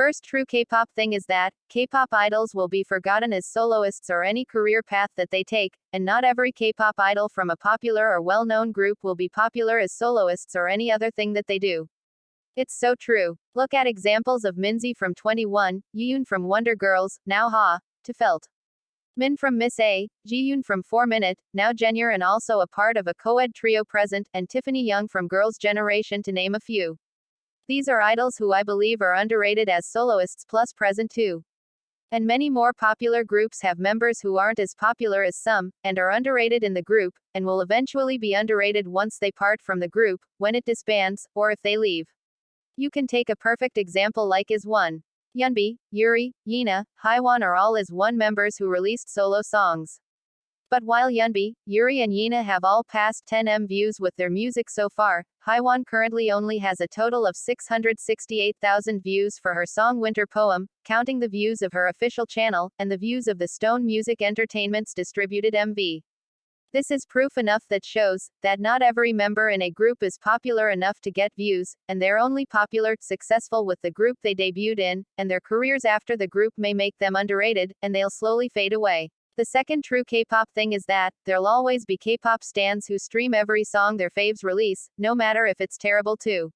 first true K-pop thing is that K-pop idols will be forgotten as soloists or any career path that they take, and not every K-pop idol from a popular or well-known group will be popular as soloists or any other thing that they do. It's so true. Look at examples of Minzy from 21, Yoon from Wonder Girls, now Ha, to Felt. Min from Miss A, Jiyoon from 4 Minute, now Junior and also a part of a co-ed trio present, and Tiffany Young from Girls' Generation to name a few. These are idols who I believe are underrated as soloists plus present too. And many more popular groups have members who aren't as popular as some, and are underrated in the group, and will eventually be underrated once they part from the group, when it disbands, or if they leave. You can take a perfect example like IZ*ONE. Yeonbi, Yuri, Yina, Hyewon are all IZ*ONE members who released solo songs. But while Yeonbi, Yuri and Yina have all passed 10M views with their music so far, Hyewon currently only has a total of 668,000 views for her song Winter Poem, counting the views of her official channel, and the views of the Stone Music Entertainment's distributed MV. This is proof enough that shows that not every member in a group is popular enough to get views, and they're only popular, successful with the group they debuted in, and their careers after the group may make them underrated, and they'll slowly fade away. The second true K-pop thing is that there'll always be K-pop stans who stream every song their faves release, no matter if it's terrible too.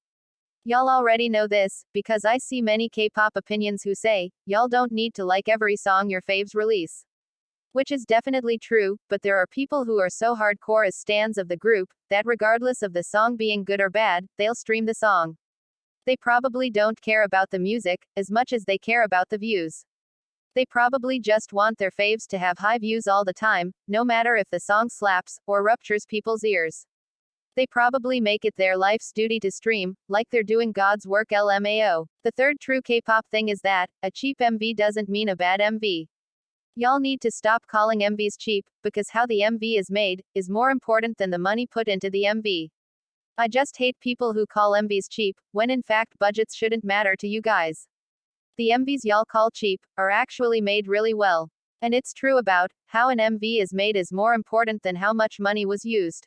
Y'all already know this, because I see many K-pop opinions who say, y'all don't need to like every song your faves release. Which is definitely true, but there are people who are so hardcore as stans of the group, that regardless of the song being good or bad, they'll stream the song. They probably don't care about the music, as much as they care about the views. They probably just want their faves to have high views all the time, no matter if the song slaps, or ruptures people's ears. They probably make it their life's duty to stream, like they're doing God's work LMAO. The third true K-pop thing is that a cheap MV doesn't mean a bad MV. Y'all need to stop calling MVs cheap, because how the MV is made is more important than the money put into the MV. I just hate people who call MVs cheap, when in fact budgets shouldn't matter to you guys. The MVs y'all call cheap are actually made really well. And it's true about how an MV is made is more important than how much money was used.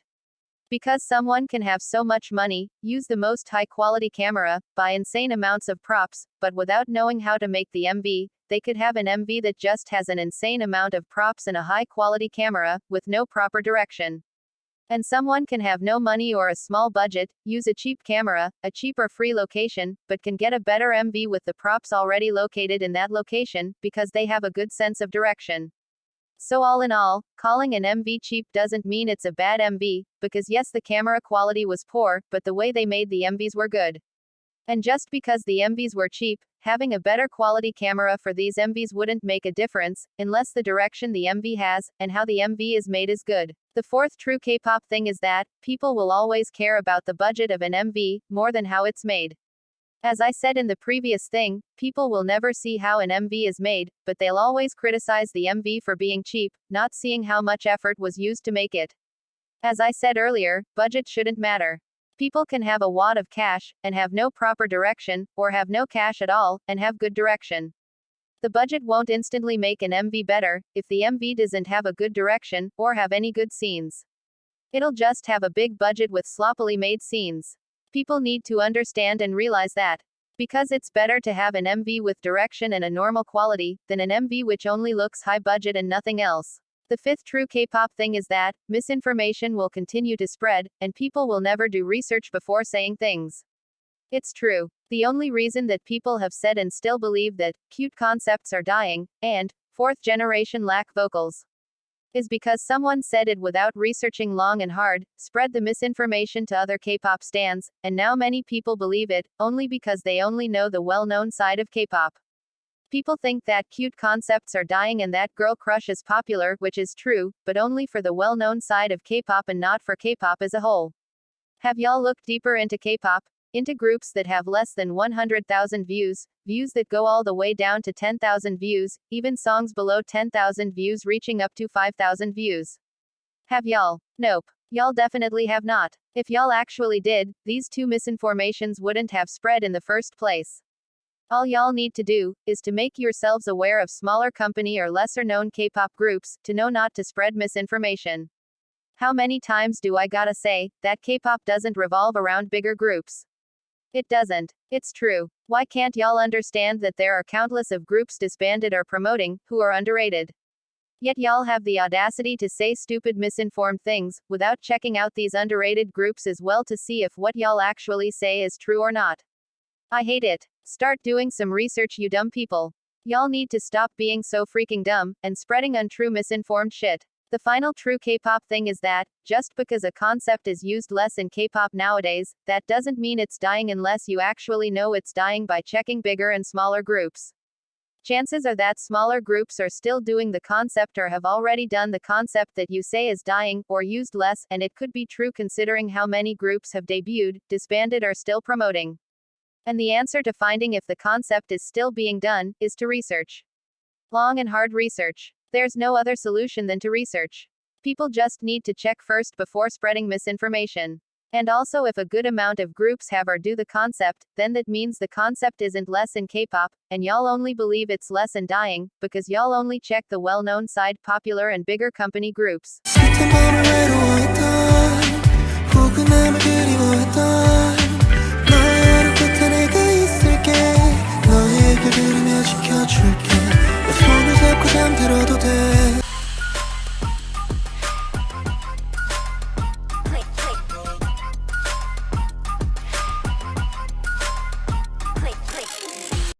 Because someone can have so much money, use the most high-quality camera, buy insane amounts of props, but without knowing how to make the MV, they could have an MV that just has an insane amount of props and a high-quality camera, with no proper direction. And someone can have no money or a small budget, use a cheap camera, a cheap or free location, but can get a better MV with the props already located in that location, because they have a good sense of direction. So all in all, calling an MV cheap doesn't mean it's a bad MV, because yes, the camera quality was poor, but the way they made the MVs were good. And just because the MVs were cheap, having a better quality camera for these MVs wouldn't make a difference, unless the direction the MV has, and how the MV is made is good. The fourth true K-pop thing is that people will always care about the budget of an MV, more than how it's made. As I said in the previous thing, people will never see how an MV is made, but they'll always criticize the MV for being cheap, not seeing how much effort was used to make it. As I said earlier, budget shouldn't matter. People can have a wad of cash, and have no proper direction, or have no cash at all, and have good direction. The budget won't instantly make an MV better, if the MV doesn't have a good direction, or have any good scenes. It'll just have a big budget with sloppily made scenes. People need to understand and realize that. Because it's better to have an MV with direction and a normal quality, than an MV which only looks high budget and nothing else. The fifth true K-pop thing is that misinformation will continue to spread, and people will never do research before saying things. It's true. The only reason that people have said and still believe that cute concepts are dying, and fourth generation lack vocals, is because someone said it without researching long and hard, spread the misinformation to other K-pop stans, and now many people believe it, only because they only know the well-known side of K-pop. People think that cute concepts are dying and that girl crush is popular, which is true, but only for the well-known side of K-pop and not for K-pop as a whole. Have y'all looked deeper into K-pop? Into groups that have less than 100,000 views, views that go all the way down to 10,000 views, even songs below 10,000 views reaching up to 5,000 views. Have y'all? Nope. Y'all definitely have not. If y'all actually did, these two misinformations wouldn't have spread in the first place. All y'all need to do is to make yourselves aware of smaller company or lesser known K-pop groups, to know not to spread misinformation. How many times do I gotta say that K-pop doesn't revolve around bigger groups? It doesn't. It's true. Why can't y'all understand that there are countless of groups disbanded or promoting, who are underrated? Yet y'all have the audacity to say stupid misinformed things, without checking out these underrated groups as well to see if what y'all actually say is true or not. I hate it. Start doing some research, you dumb people. Y'all need to stop being so freaking dumb, and spreading untrue misinformed shit. The final true K-pop thing is that, just because a concept is used less in K-pop nowadays, that doesn't mean it's dying unless you actually know it's dying by checking bigger and smaller groups. Chances are that smaller groups are still doing the concept or have already done the concept that you say is dying, or used less, and it could be true considering how many groups have debuted, disbanded, or still promoting. And the answer to finding if the concept is still being done, is to research. Long and hard research. There's no other solution than to research. People just need to check first before spreading misinformation. And also, if a good amount of groups have or do the concept, then that means the concept isn't less in K-pop, and y'all only believe it's less and dying, because y'all only check the well-known side popular and bigger company groups. 너의 얼굴 끝에 내가 있을게 너의 얘기를 들으며 지켜줄게